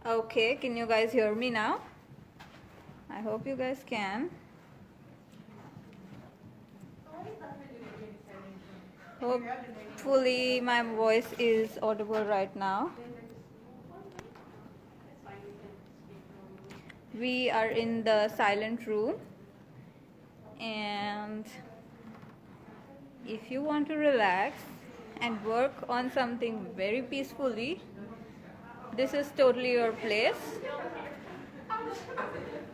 Okay, can you guys hear me now? I hope you guys can. Hopefully my voice is audible right now. We are in the silent room, and if you want to relax and work on something very peacefully, this is totally your place.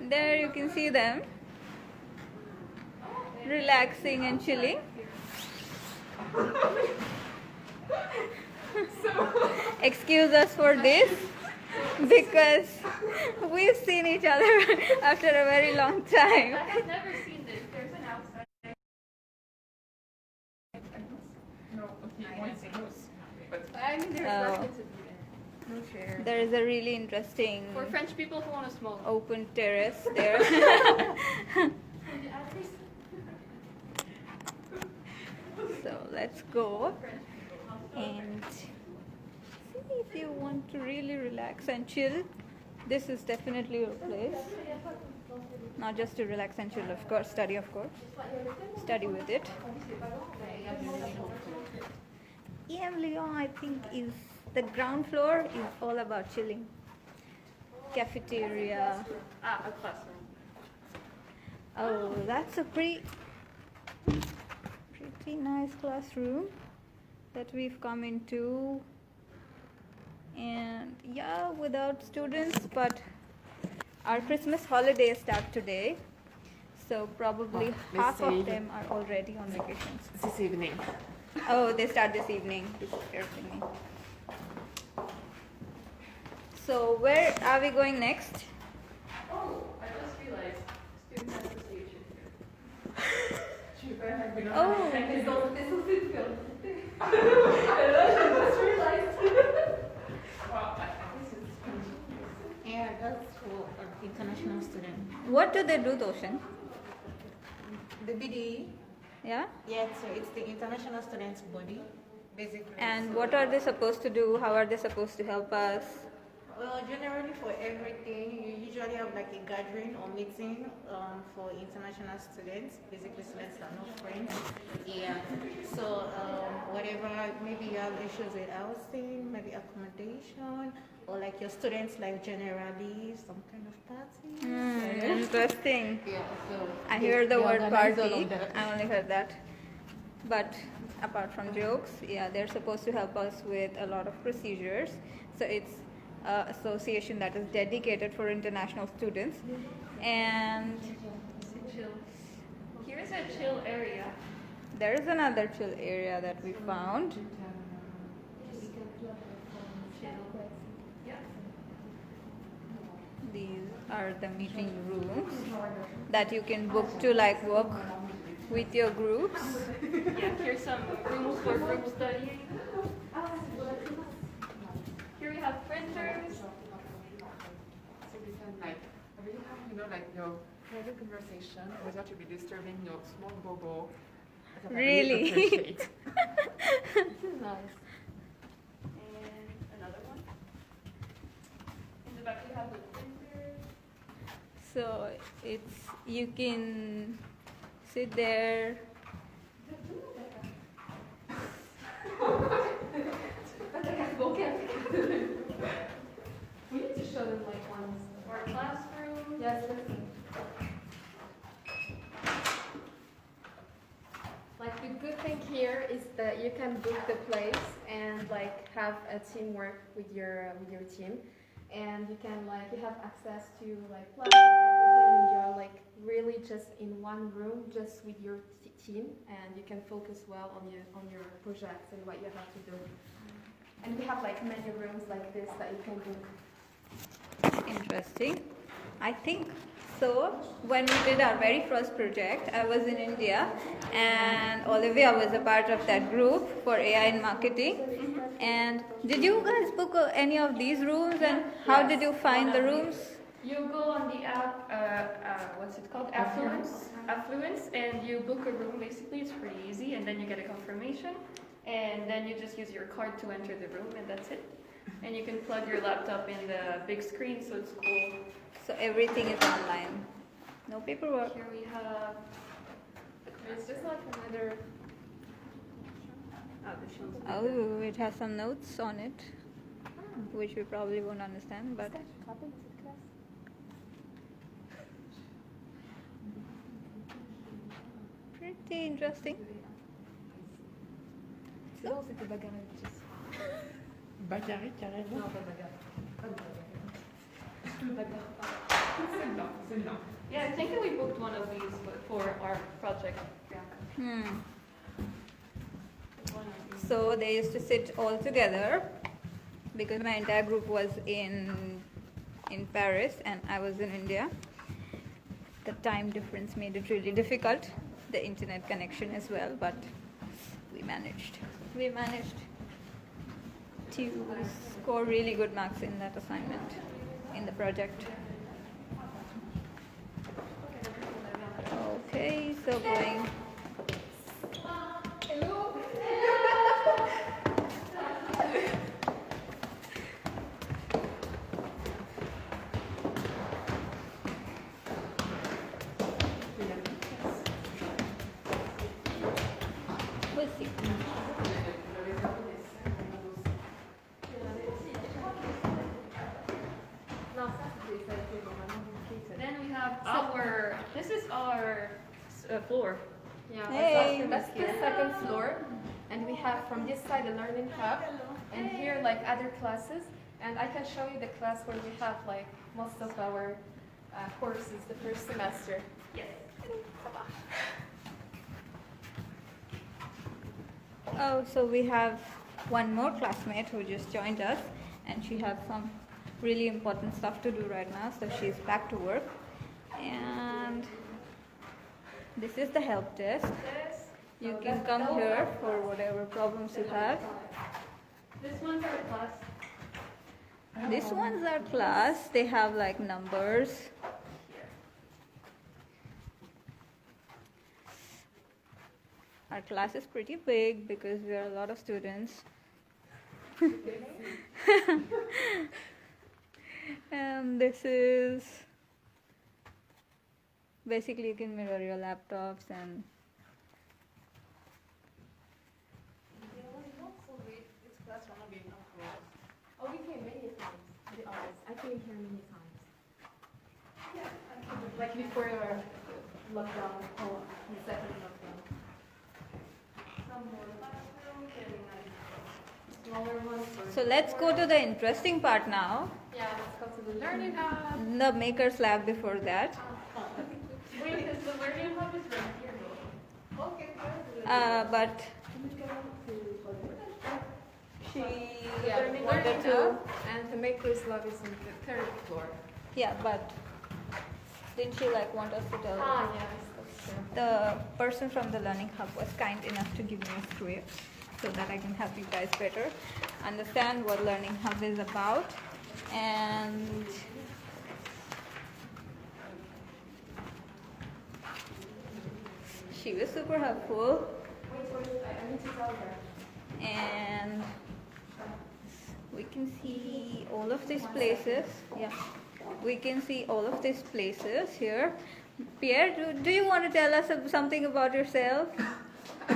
There you can see them relaxing and chilling. Excuse us for this because we've seen each other after a very long time. I have never seen this. There's an outside. No, okay, once it goes. But I mean, there's references even. no share. There is a really interesting For French people who want to smoke. open terrace there. So let's go and see if you want to really relax and chill. This is definitely your place. Not just to relax and chill, of course, study, of course. Study with it. emlyon, I think, is the ground floor is all about chilling. Cafeteria. A classroom. Oh, that's a pretty nice classroom that we've come into. And yeah, without students, but our Christmas holidays start today, so probably half of them are already on vacations. This evening. Oh, they start this evening. Everything. So where are we going next? Oh, I just realized student association. Oh, Yeah, that's for international student. what do they do, Toshan? The BDE, Yeah? yeah, so it's the international students body, basically. And what are they supposed to do? How are they supposed to help us? Well, generally for everything, you usually have like a gathering or meeting for international students, basically students that are not friends. Yeah. So whatever, maybe you have issues with housing, maybe accommodation, or like your students like generally some kind of party. Interesting. Yeah. So I hear the they word organize all party. of that. I only heard that. But apart from jokes, yeah, they're supposed to help us with a lot of procedures. So it's an association that is dedicated for international students. And Chill. Here's a chill area. there is another chill area that we found. Yeah. These are the meeting rooms that you can book to like work with your groups. Yeah, here's some rooms for group studying. Here we have printers. So we can like really have, like your private conversation without you be disturbing your small bubble. That I Really? appreciate. This is nice. And another one. In the back we have the printer. So it's you can sit there. We need to show them like ones. Our classroom. Yes. Like the good thing here is that you can book the place and like have a teamwork with your team, and you can like you have access to like plans and everything. And you're like really just in one room, just with your team, and you can focus well on your projects and what you have to do. And we have like many rooms like this that you can book. Interesting. I think so. When we did our very first project, I was in India, and Olivia was a part of that group for AI in marketing. And did you guys book any of these rooms? And how did you find the rooms? You go on the app, what's it called? Affluence, and you book a room. Basically, it's pretty easy, and then you get a confirmation, and then you just use your card to enter the room, and that's it. And you can plug your laptop in the big screen, so it's cool. So everything is online. No paperwork. Here we have. It's just like another. Oh, this one's Oh, it has some notes on it, which we probably won't understand, but pretty interesting. C'est bon, c'était bagarre avec Jess. Bagarre carrément. Non, pas bagarre. Pas de bagarre. C'est bien. Yeah, I think we booked one of these for our project. Hmm. One of these. So they used to sit all together because my entire group was in Paris and I was in India. The time difference made it really difficult, the internet connection as well, but we managed. We managed to score really good marks in that assignment, in the project. Okay, so going. We'll see. Non, ça a été vraiment compliqué. Then we have our. This is our floor. Yeah, Hey. that's the second floor, and we have from this side the learning hub, and here like other classes, and I can show you the class where we have like most of our courses the first semester. Yes. Oh, so we have one more classmate who just joined us, and she has some really important stuff to do right now, so she's back to work. And this is the help desk. You can come here for whatever problems you have. This one's our class. This one's our class. They have like numbers. Our class is pretty big because we are a lot of students. And this is basically you can mirror your laptops and Oh, we came many times, to be honest. I came here many times. Yeah, like before lockdown, or the second lockdown. Some more classrooms and Smaller ones. Or so let's go to the interesting part now. Yeah, let's go to the learning hub. The maker's lab before that. Wait, because the learning hub is right here, though. Okay, But she yeah, wanted learning to, hub, and the maker's lab is on the third floor. yeah, but didn't she like want us to tell? Yes, that's true. The person from the learning hub was kind enough to give me a script so that I can help you guys better understand what learning hub is about. And she was super helpful. Wait, I need to tell her. And we can see all of these places. Yeah, we can see all of these places here. Pierre, do you want to tell us something about yourself? I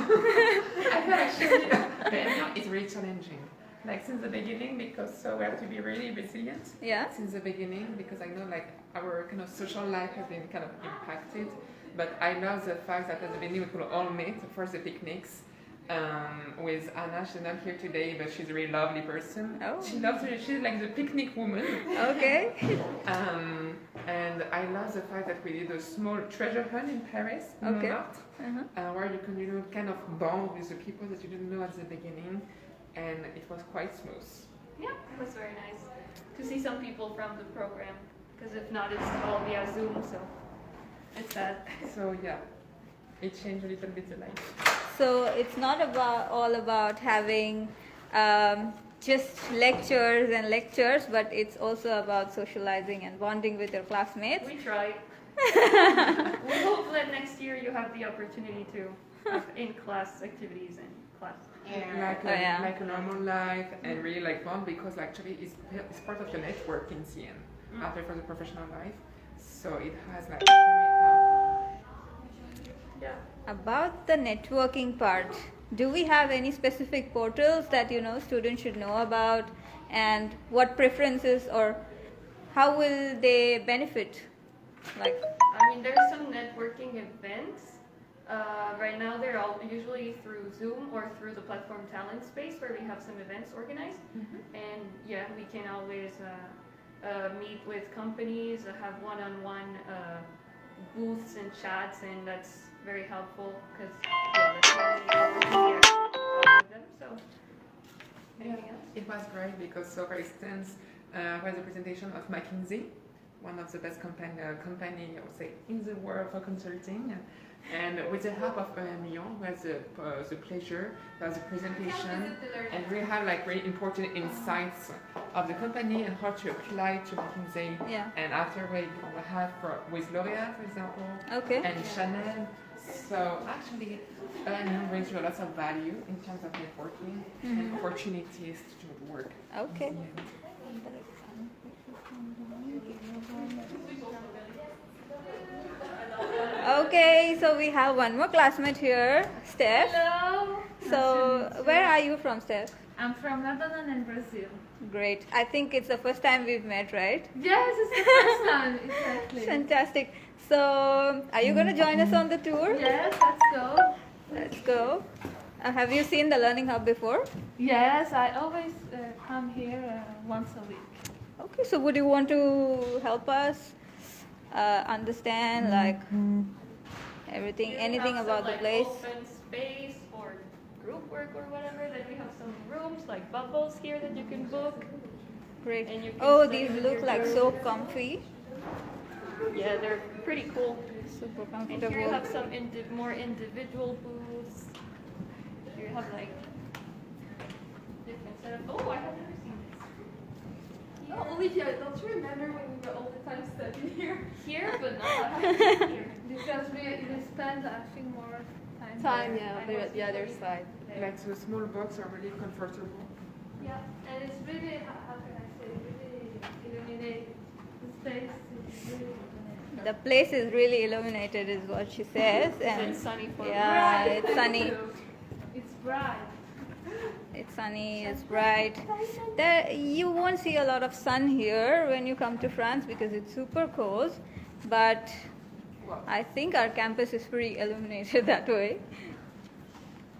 feel actually it's really challenging. Like since the beginning, because so we have to be really resilient. Yeah. Since the beginning, because I know like our kind of social life has been kind of impacted. But I love the fact that at the beginning we could all meet for the picnics. With Anna, she's not here today, but she's a really lovely person. Oh. She's like the picnic woman. Okay. And I love the fact that we did a small treasure hunt in Paris, Okay. Montmartre, where you can kind of bond with the people that you didn't know at the beginning, and it was quite smooth. Yeah, it was very nice to see some people from the program, because if not, it's all via Zoom, so it's sad. So yeah, it changed a little bit the life. So it's not all about having just lectures and lectures, but it's also about socializing and bonding with your classmates. We tried. We hope that next year you have the opportunity to have in-class activities and class. like Oh, yeah. like a normal life and really like fun because actually it's part of the networking scene after for the professional life. So it has like Yeah. About the networking part, do we have any specific portals that students should know about, and what preferences or how will they benefit? Like, I mean, there's some networking events. Right now, they're all usually through Zoom or through the platform Talent Space, where we have some events organized. And yeah, we can always meet with companies, have one-on-one booths and chats, and that's very helpful because that's the only opportunity I talk with them. So, anything else? It was great because, so for instance, was a presentation of McKinsey, one of the best company I would say in the world for consulting, and with the help of emlyon, who has the pleasure, was a presentation, and we have like very important insights of the company and how to apply to McKinsey. yeah. And after we have with L'Oréal, for example, Okay. and Chanel. So actually, emlyon brings you lots of value in terms of networking and opportunities to work. Okay. Okay, so we have one more classmate here, Steph. Hello. So, where are you from, Steph? I'm from Lebanon and Brazil. Great. I think it's the first time we've met, right? Yes, it's the first time, exactly. Fantastic. So, are you going to join us on the tour? Yes, let's go. Let's go. Have you seen the Learning Hub before? Yes, I always come here once a week. Okay, so would you want to help us understand like everything, anything have about some, the place? Open space for group work or whatever. Then we have some rooms like bubbles here that you can book. Great. And you can Oh, study these with look your like group. so comfy. Yeah, they're pretty cool. Super And here you comfortable. have some more individual booths. Here you have like different setup. Oh, I have never seen this. Oh, Olivia, don't you remember when we were all the time studying here? Here, but not I haven't seen here. Because we spend, I think, more time. Time, there. yeah, I but was the other usually side. there. Like the small box are really comfortable. Yeah, and it's really, how can I say, really illuminated. The space is really illuminated. The place is really illuminated, is what she says, and It's sunny for yeah, Bright, it's thank sunny. you. It's bright. It's sunny, it's bright. There, you won't see a lot of sun here when you come to France because it's super cold, but I think our campus is pretty illuminated that way.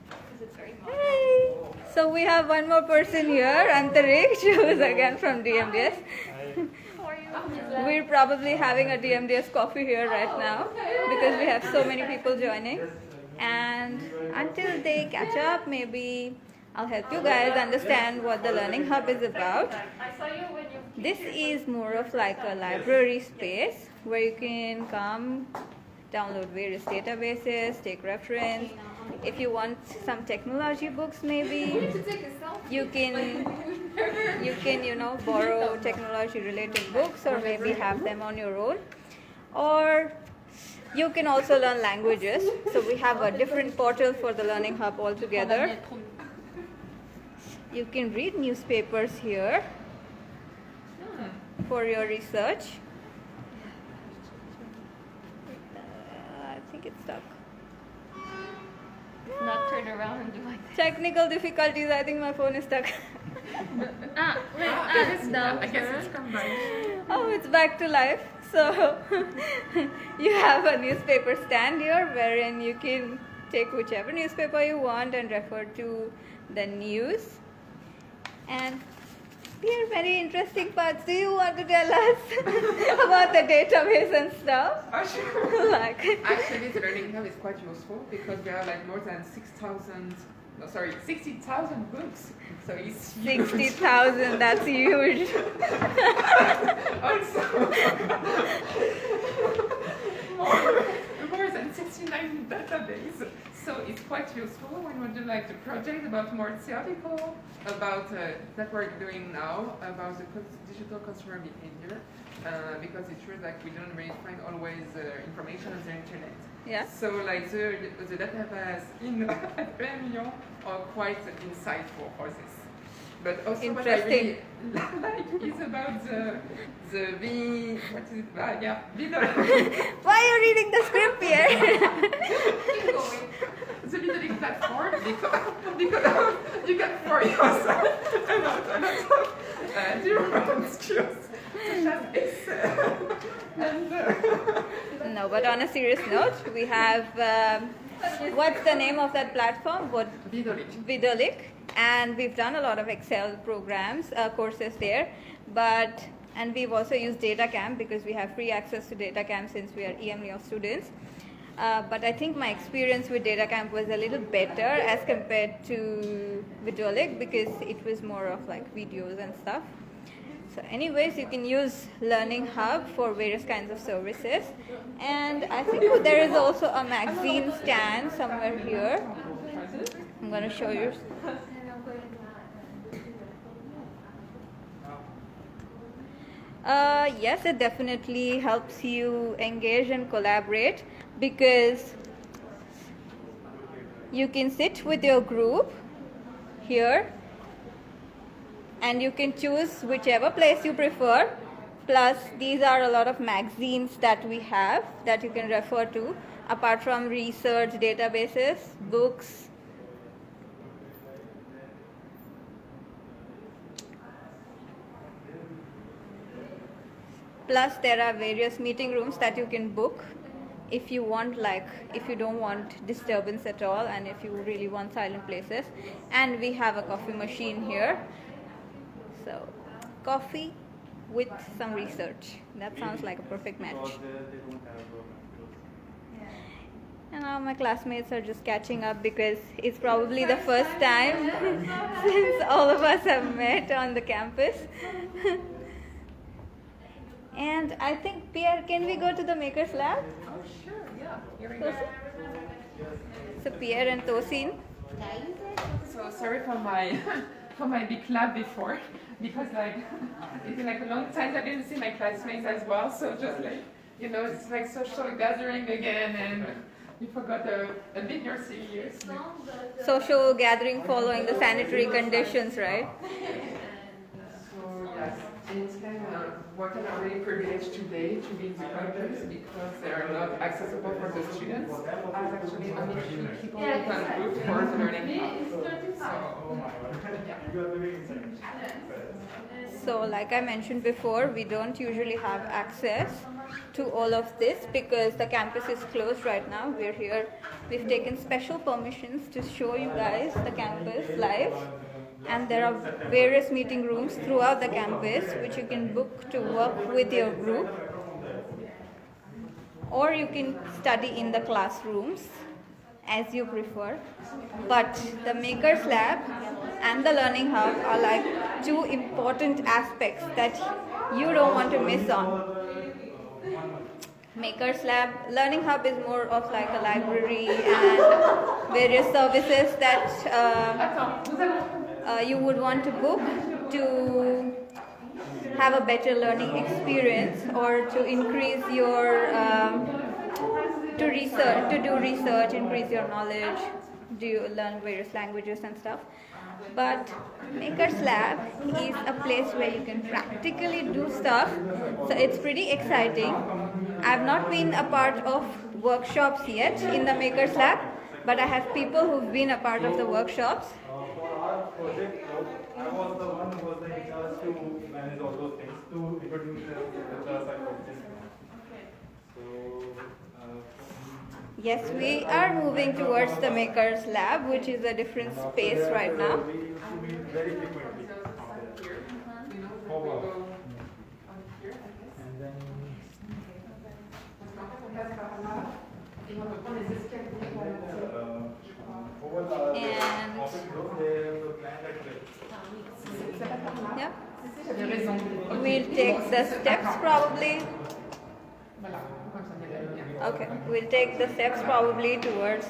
Because it's very hot. Hey. So we have one more person here, Antariksh, who is again from DMDS. How are you? We're probably having a DMDS coffee here right now because we have so many people joining. And until they catch up, maybe I'll help you guys understand what the Learning Hub is about. I saw you when you This is more of like a library space where you can come, download various databases, take reference. If you want some technology books, maybe you can borrow technology related books or maybe have them on your own. Or you can also learn languages. So we have a different portal for the Learning Hub altogether. You can read newspapers here for your research. I think it's stuck. not turn around and do like Technical difficulties. I think my phone is stuck. I guess it's combined. Oh, it's back to life. So you have a newspaper stand here wherein you can take whichever newspaper you want and refer to the news. And here are very interesting parts. Do you want to tell us about the database and stuff? Oh, sure. Like, Actually, the Learning Hub is quite useful because there are like more than 60,000 books. So it's huge. 60,000, that's huge. Also, more than 69 database. So it's quite quite useful when we do like the project about more theoretical, about that we're doing now, about the digital customer behavior, because it's true like we don't really find always information on the internet. Yeah. So like the database in emlyon are quite insightful for this. But also what I really like is about the what is it? Yeah, Why are you reading the script, Pierre? The Vidolic platform because you can for yourself about a lot of different skills such as Excel and No, but on a serious note, we have what's the name of that platform? What? Vidolic. And we've done a lot of Excel programs, courses there, and we've also used DataCamp because we have free access to DataCamp since we are emlyon students. But I think my experience with DataCamp was a little better as compared to Vidolic because it was more of like videos and stuff. So anyways, you can use Learning Hub for various kinds of services. And I think there is also a magazine stand somewhere here. I'm going to show you. Yes, it definitely helps you engage and collaborate because you can sit with your group here and you can choose whichever place you prefer. Plus, these are a lot of magazines that we have that you can refer to, apart from research databases, books. Plus, there are various meeting rooms that you can book if you want, like, if you don't want disturbance at all and if you really want silent places. And we have a coffee machine here. So, coffee with some research. That sounds like a perfect match. And now my classmates are just catching up because it's probably the first time since all of us have met on the campus. And I think, Pierre, can we go to the Makers Lab? oh sure, yeah, here we go. So Pierre and Tosin. So sorry for my for my big lab before because like it's been like a long time I didn't see my classmates as well. So just like it's like social gathering again and you forgot a bit your seniors. Social gathering following the sanitary conditions, right? So yes, it's kind of what I'm really privileged today to be in the campus because they are not accessible for the students. As actually only few people who can book for the learning So like I mentioned before, we don't usually have access to all of this because the campus is closed right now. We're here. We've taken special permissions to show you guys the campus live. And there are various meeting rooms throughout the campus which you can book to work with your group. Or you can study in the classrooms as you prefer. But the Makers Lab and the Learning Hub are like two important aspects that you don't want to miss on. Makers Lab, Learning Hub is more of like a library and various services that you would want to book to have a better learning experience or to increase your to do research, increase your knowledge, learn various languages and stuff. But Makers Lab is a place where you can practically do stuff, so it's pretty exciting. I've not been a part of workshops yet in the Makers Lab, but I have people who've been a part of the workshops. For our project, I was the one who was in charge to manage all those things, to introduce the psychology. Yes, we are moving towards the Makers Lab, which is a different space right now. We used to meet very frequently. Yeah, we'll take the steps probably. Okay, we'll take the steps probably towards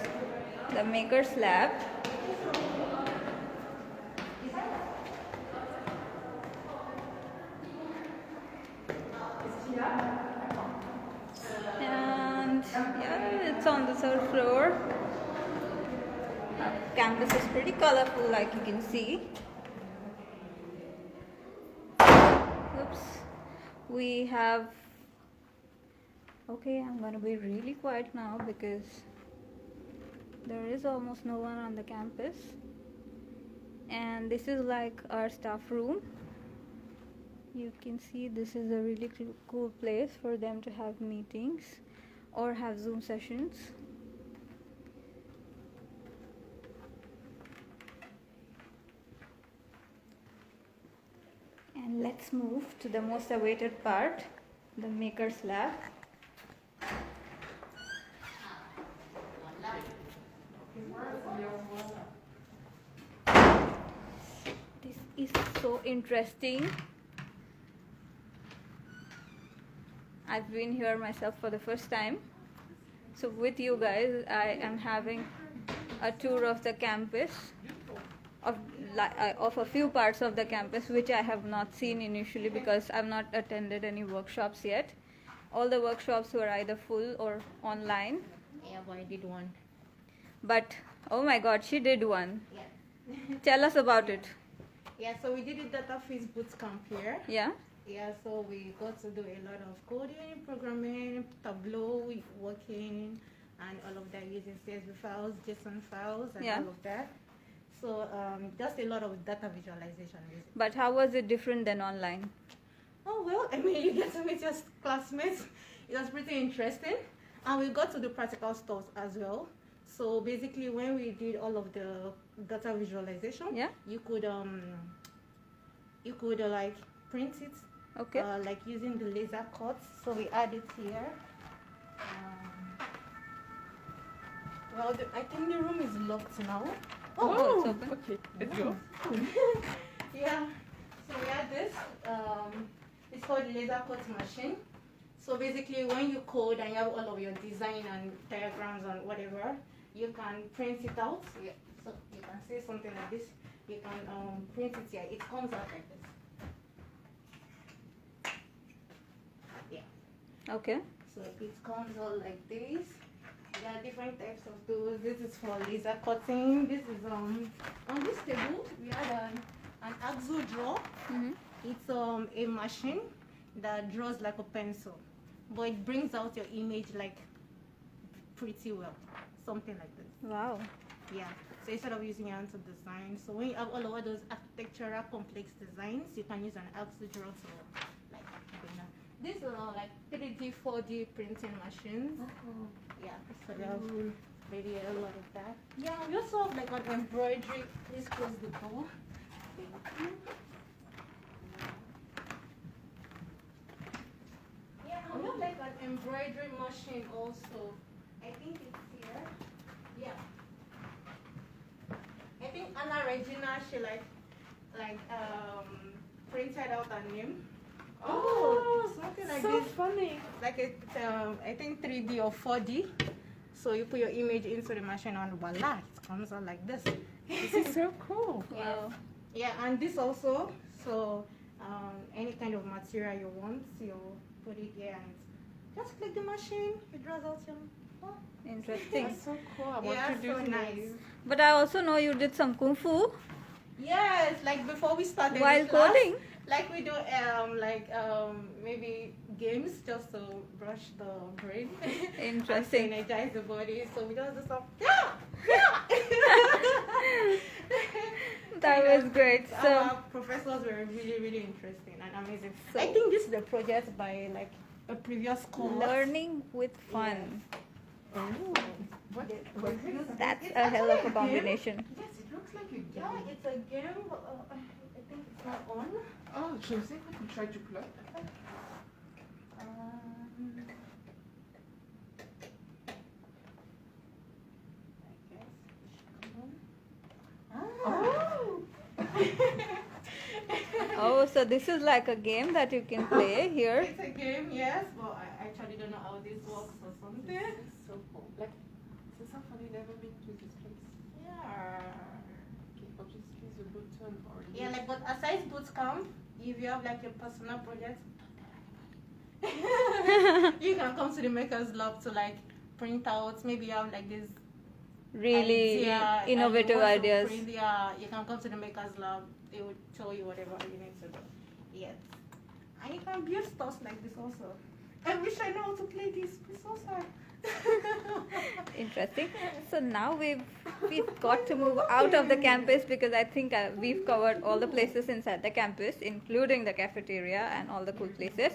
the Makers Lab. And yeah, it's on the third floor. Campus is pretty colorful, like you can see. Oops. We have. Okay, I'm gonna be really quiet now because there is almost no one on the campus. And this is like our staff room. You can see this is a really cool place for them to have meetings or have Zoom sessions. And let's move to the most awaited part, the Makers Lab. This is so interesting. I've been here myself for the first time. So with you guys, I am having a tour of the campus, of a few parts of the campus which I have not seen initially because I've not attended any workshops yet. All the workshops were either full or online. Yeah, but I did one. But oh my god, she did one. Yeah. Tell us about it. Yeah, so we did a data phase bootcamp here. Yeah? Yeah, so we got to do a lot of coding, programming, Tableau, working, and all of that using CSV files, JSON files, and Yeah. all of that. So just a lot of data visualization. Basically. But how was it different than online? Oh, well, I mean, you get to meet your classmates. It was pretty interesting. And we got to do practical stuff as well. So basically, when we did all of the data visualization, Yeah? you could like print it, Okay. like using the laser cuts. So we add it here. Well, I think the room is locked now. Oh, it's open. Okay, let's go. Yeah. So we have this. It's called laser cut machine. So basically, when you code and you have all of your design and diagrams and whatever, you can print it out. Yeah. So you can see something like this. You can print it here. It comes out like this. Yeah. Okay. So it comes out like this. There are different types of tools. This is for laser cutting. This is on this table we have an AMBA. Mm-hmm. It's a machine that draws like a pencil, but it brings out your image like pretty well, something like this. Wow. Yeah. So instead of using your hand to design, so when you have all of those architectural complex designs, you can use an AMBA to like bring that. These are like 3D, 4D printing machines. Oh. Yeah, so they have really a lot of that. Yeah, we also have like an embroidery. Please close the door. Thank you. Yeah, we have like an embroidery machine also. I think it's here. Yeah. I think Anna Regina, she like printed out her name. Oh, something like so this. funny. Like it's I think 3D or 4D. So you put your image into the machine and voila, it comes out like this. This is so cool. Wow. Yeah, and this also. So any kind of material you want, you put it here and just click the machine. It draws out your. Oh. Interesting. That's so cool. I want Yeah, to do so this. nice. But I also know you did some kung fu Yes, like before we started while this class, coding. like we do maybe games just to brush the brain. Interesting. And to energize the body. So we just do some That was great. So our professors were really, really interesting and amazing. So- I think this is the project by like a previous course. learning with fun. Oh, what is this? That's It's a hell of a actually a game. combination. Yes, it looks like a game. Yeah, it's a game, but I think it's not on. Oh, je sais if we try to plug. Oh! Oh, so this is like a game that you can play here. It's a game, yes, but I actually don't know how this works or something. So cool. Like, C'est ça, funny, never been to this place. Yeah. Okay, obviously the button or Yeah, like, but aside bootcamp, if you have like your personal project, you can come to the Makers Lab to like print out. Maybe you have like this Really idea, innovative and you want to ideas. print, yeah, you can come to the Makers Lab. They will show you whatever you need to do. Yes. And you can build stuff like this also. I wish I know how to play this. It's so sad. Interesting. So now we've got to move out of the campus because I think we've covered all the places inside the campus, including the cafeteria and all the cool places,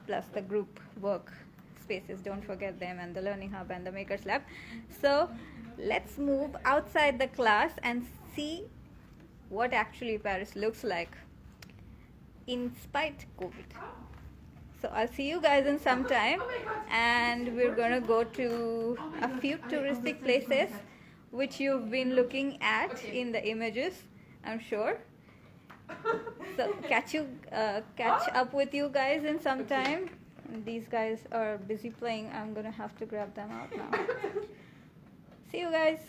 plus the group work spaces. Don't forget them, and the learning hub and the makers lab. So let's move outside the class and see what actually Paris looks like in spite COVID. So I'll see you guys in some time, and we're gonna go to a few touristic places which you've been looking at in the images, I'm sure. So catch up with you guys in some time. These guys are busy playing. I'm gonna have to grab them out now. See you guys.